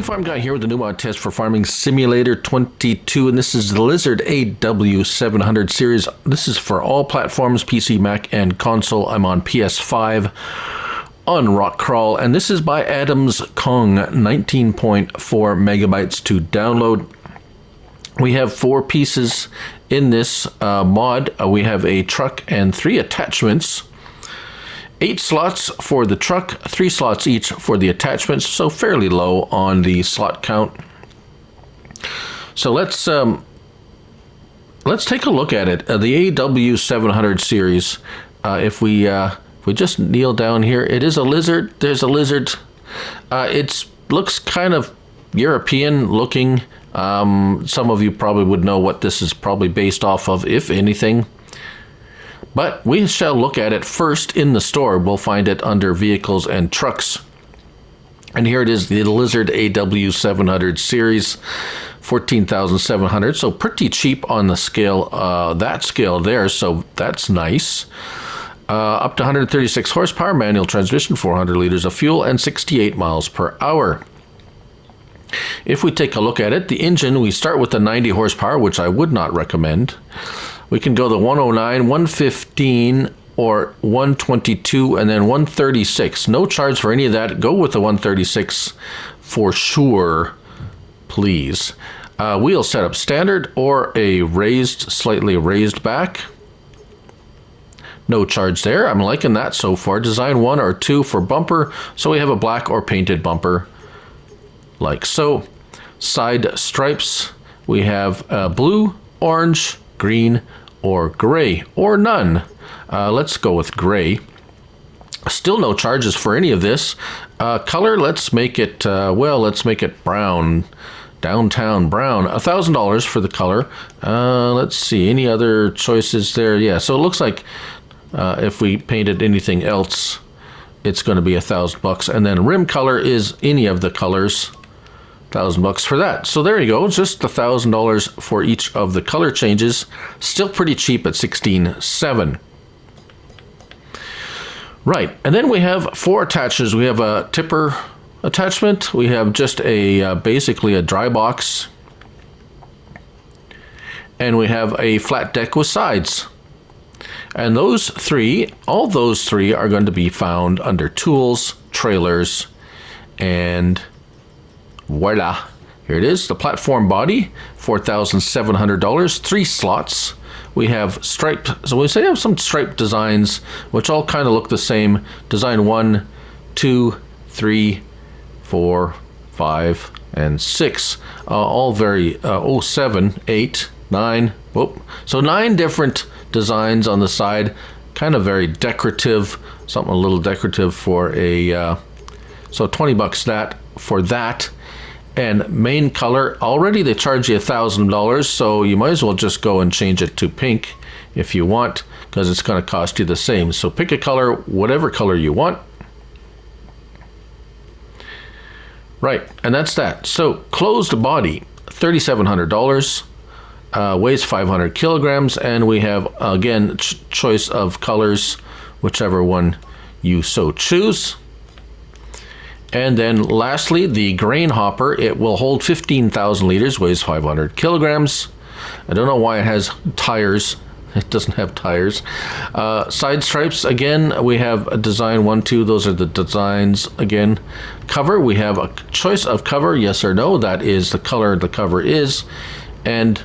Farm Guy here with a new mod test for Farming Simulator 22, and this is the Lizard AW700 series. This is for all platforms, PC, Mac, and console. I'm on PS5 on Rock Crawl, and this is by Adams Kong, 19.4 megabytes to download. We have 4 pieces in this mod. We have a truck and 3 attachments. 8 slots for the truck, 3 slots each for the attachments, so fairly low on the slot count. So let's take a look at it. The AW700 series. If we just kneel down here, it is a lizard. There's a lizard. It looks kind of European looking. Some of you probably would know what this is probably based off of, if anything. But we shall look at it first in the store. We'll find it under Vehicles and Trucks. And here it is, the Lizard AW700 series, 14,700. So pretty cheap on the scale, that scale there, so that's nice. Up to 136 horsepower, manual transmission, 400 liters of fuel, and 68 miles per hour. If we take a look at it, the engine, we start with the 90 horsepower, which I would not recommend. We can go the 109, 115, or 122, and then 136. No charge for any of that. Go with the 136 for sure, please. Wheel setup standard or a raised, slightly raised back. No charge there. I'm liking that so far. Design 1 or 2 for bumper. So we have a black or painted bumper, like so. Side stripes. We have blue, orange, green, or gray, or none. Let's go with gray. Still no charges for any of this. Color, let's make it, let's make it brown. Downtown brown. $1,000 for the color. Let's see, any other choices there? Yeah, so it looks like if we painted anything else, it's going to be $1,000. And then rim color is any of the colors. $1,000 for that. So there you go, just $1,000 for each of the color changes. Still pretty cheap at $16,700. Right, and then we have 4 attachments. We have a tipper attachment. We have just a basically a dry box, and we have a flat deck with sides. And those 3, all those 3 are going to be found under Tools, Trailers, and voila, here it is, the platform body, $4,700, 3 slots. We have striped, so we say have some striped designs, which all kind of look the same. Design 1, 2, 3, 4, 5, and 6. All very, 7, 8, 9, whoop. So 9 different designs on the side, kind of very decorative, something a little decorative for a, so $20 that for that. And main color, already they charge you $1,000, so you might as well just go and change it to pink if you want, because it's going to cost you the same. So pick a color, whatever color you want. Right, and that's that. So closed body, $3,700, weighs 500 kilograms, and we have, again, choice of colors, whichever one you so choose. And then lastly, the grain hopper. It will hold 15,000 liters, weighs 500 kilograms. I don't know why it has tires. It doesn't have tires. Side stripes, again, we have a design 1, 2. Those are the designs again. Cover, we have a choice of cover, yes or no. That is the color the cover is. And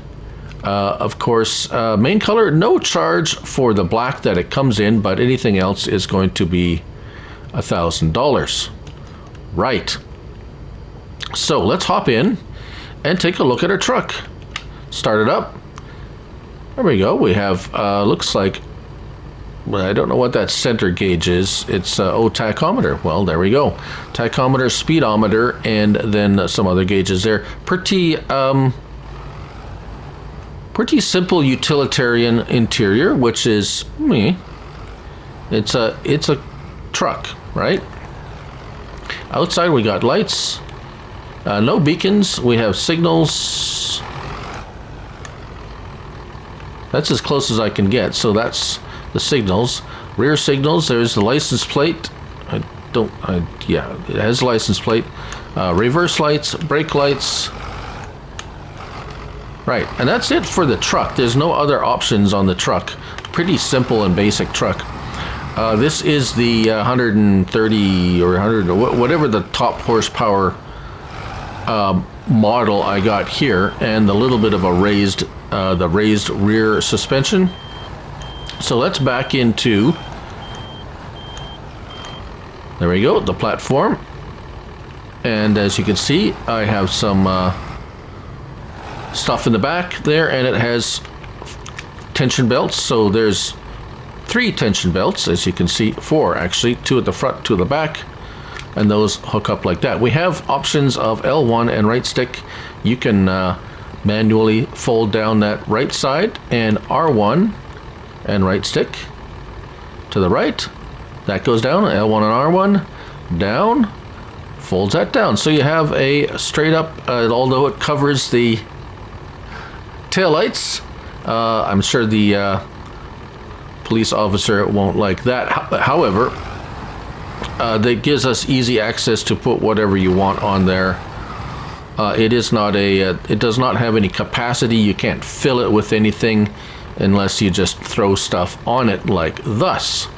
of course, main color, no charge for the black that it comes in, but anything else is going to be $1,000. Right, so let's hop in and take a look at our truck. Start it up. There we go. We have, looks like, I don't know what that center gauge is. It's, tachometer. Well, there we go. Tachometer, speedometer, and then some other gauges there. Pretty simple utilitarian interior, which is, it's a truck, right? Outside we got lights, no beacons, we have signals. That's as close as I can get, so that's the signals. Rear signals, there's the license plate. I don't, yeah, it has license plate. Reverse lights, brake lights. Right, and that's it for the truck. There's no other options on the truck. Pretty simple and basic truck. This is the 130 or 100, whatever the top horsepower model I got here, and the little bit of a raised rear suspension. So let's back into, there we go, the platform. And as you can see, I have some stuff in the back there, and it has tension belts. So there's 3 tension belts, as you can see, 4 actually, 2 at the front, 2 at the back, and those hook up like that. We have options of L1 and right stick. You can manually fold down that right side, and R1 and right stick to the right. That goes down, L1 and R1 down, folds that down. So you have a straight up, although it covers the taillights, I'm sure the police officer won't like that. However, that gives us easy access to put whatever you want on there. It is not it does not have any capacity. You can't fill it with anything unless you just throw stuff on it like thus.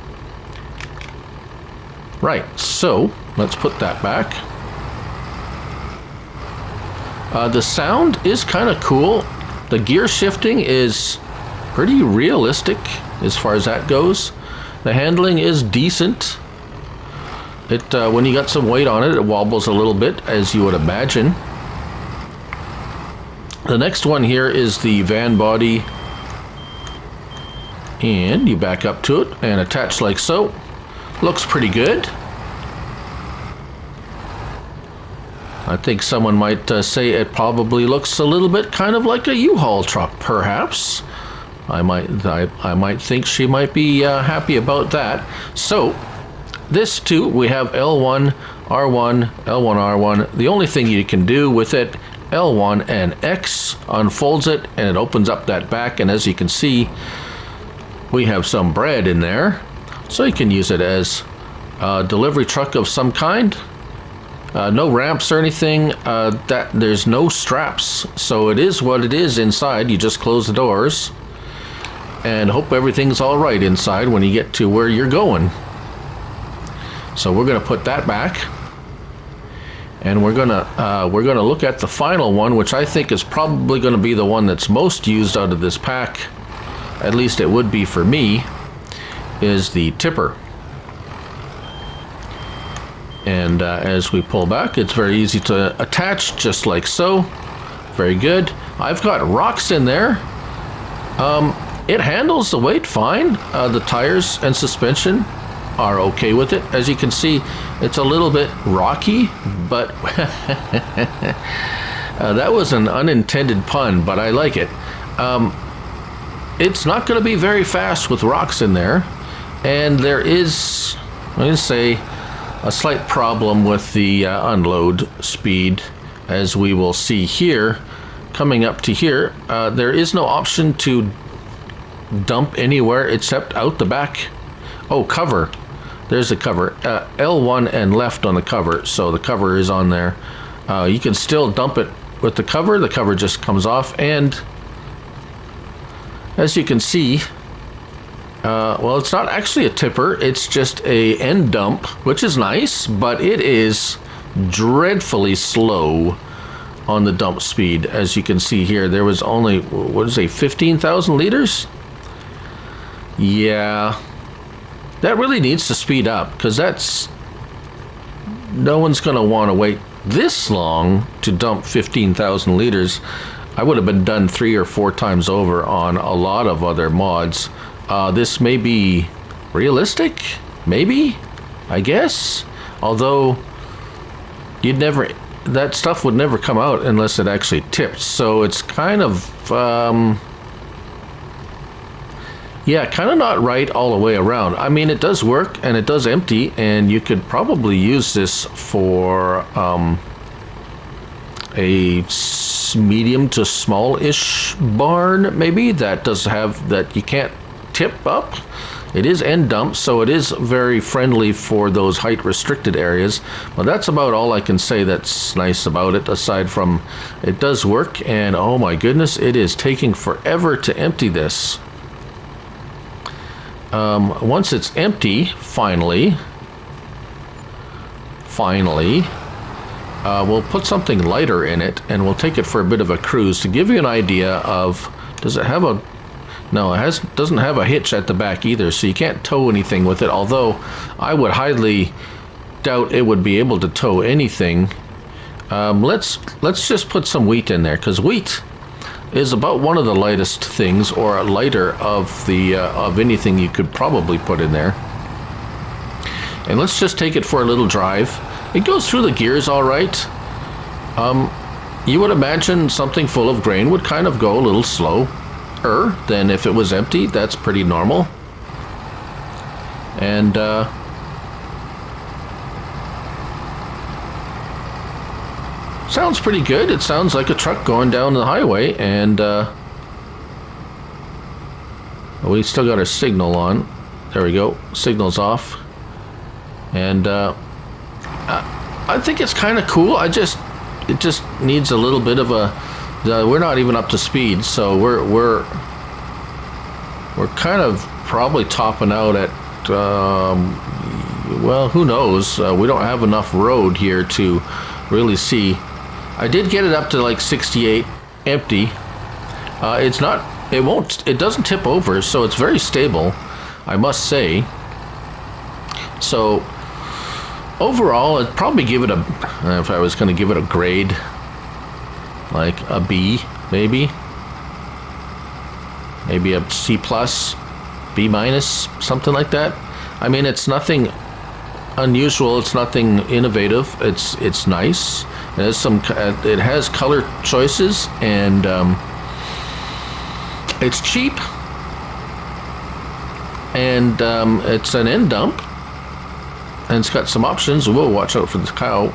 Right, so let's put that back. The sound is kind of cool. The gear shifting is pretty realistic as far as that goes. The handling is decent. It when you got some weight on it, it wobbles a little bit, as you would imagine. The next one here is the van body, and you back up to it and attach like so. Looks pretty good. I think someone might say it probably looks a little bit kind of like a U-Haul truck, perhaps. I might think she might be happy about that. So this too, we have L1, R1, L1, R1. The only thing you can do with it, L1 and X, unfolds it and it opens up that back, and as you can see, we have some bread in there. So you can use it as a delivery truck of some kind. No ramps or anything, there's no straps, so it is what it is inside. You just close the doors and hope everything's all right inside when you get to where you're going. So we're going to put that back, and we're gonna look at the final one, which I think is probably going to be the one that's most used out of this pack. At least it would be for me. Is the tipper. And as we pull back, it's very easy to attach, just like so. Very good. I've got rocks in there. It handles the weight fine. The tires and suspension are okay with it. As you can see, it's a little bit rocky, but that was an unintended pun, but I like it. It's not going to be very fast with rocks in there, and there is, I'm going to say, a slight problem with the unload speed, as we will see here. Coming up to here, there is no option to dump anywhere except out the back. Oh, cover. There's the cover. L1 and left on the cover, so the cover is on there. You can still dump it with the cover just comes off, and as you can see, well, it's not actually a tipper, it's just a end dump, which is nice, but it is dreadfully slow on the dump speed. As you can see here, there was only, what is it, 15,000 liters? Yeah, that really needs to speed up, because no one's going to want to wait this long to dump 15,000 liters. I would have been done 3 or 4 times over on a lot of other mods. This may be realistic, maybe, I guess. Although that stuff would never come out unless it actually tipped. So it's kind of, yeah, kind of not right all the way around. I mean, it does work and it does empty, and you could probably use this for a medium to small-ish barn, maybe, that does have, that you can't tip up. It is end dump, so it is very friendly for those height restricted areas. But that's about all I can say that's nice about it, aside from it does work, and oh my goodness, it is taking forever to empty this. Once it's empty, finally, we'll put something lighter in it, and we'll take it for a bit of a cruise to give you an idea of, does it have a, no, it doesn't have a hitch at the back either, so you can't tow anything with it, although I would highly doubt it would be able to tow anything. Let's just put some wheat in there, because wheat is about one of the lightest things, or lighter of the of anything you could probably put in there. And let's just take it for a little drive. It goes through the gears all right. You would imagine something full of grain would kind of go a little slower than if it was empty. That's pretty normal. And sounds pretty good. It sounds like a truck going down the highway, and we still got our signal on. There we go. Signal's off. And I think it's kind of cool. It just needs a little bit of a. We're not even up to speed, so we're kind of probably topping out at. Well, who knows? We don't have enough road here to really see. I did get it up to like 68 empty. It's not. It won't. It doesn't tip over, so it's very stable, I must say. So overall, I'd probably give it a. If I was going to give it a grade, like a B, maybe a C plus, B minus, something like that. I mean, it's nothing unusual. It's nothing innovative. It's nice. It has some. It has color choices, and it's cheap, and it's an end dump, and it's got some options. Whoa, watch out for this cow.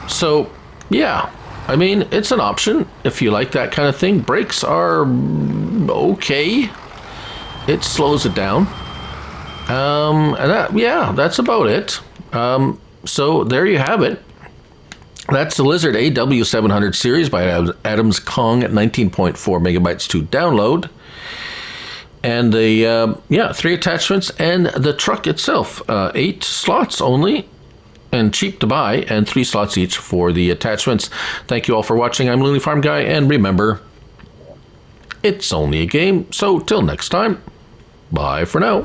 So yeah, I mean, it's an option if you like that kind of thing. Brakes are okay. It slows it down. And that's about it. So there you have it. That's the Lizard AW700 series by Adams Kong at 19.4 megabytes to download. And the 3 attachments and the truck itself. 8 slots only, and cheap to buy, and 3 slots each for the attachments. Thank you all for watching. I'm Looney Farm Guy, and remember, it's only a game. So till next time, bye for now.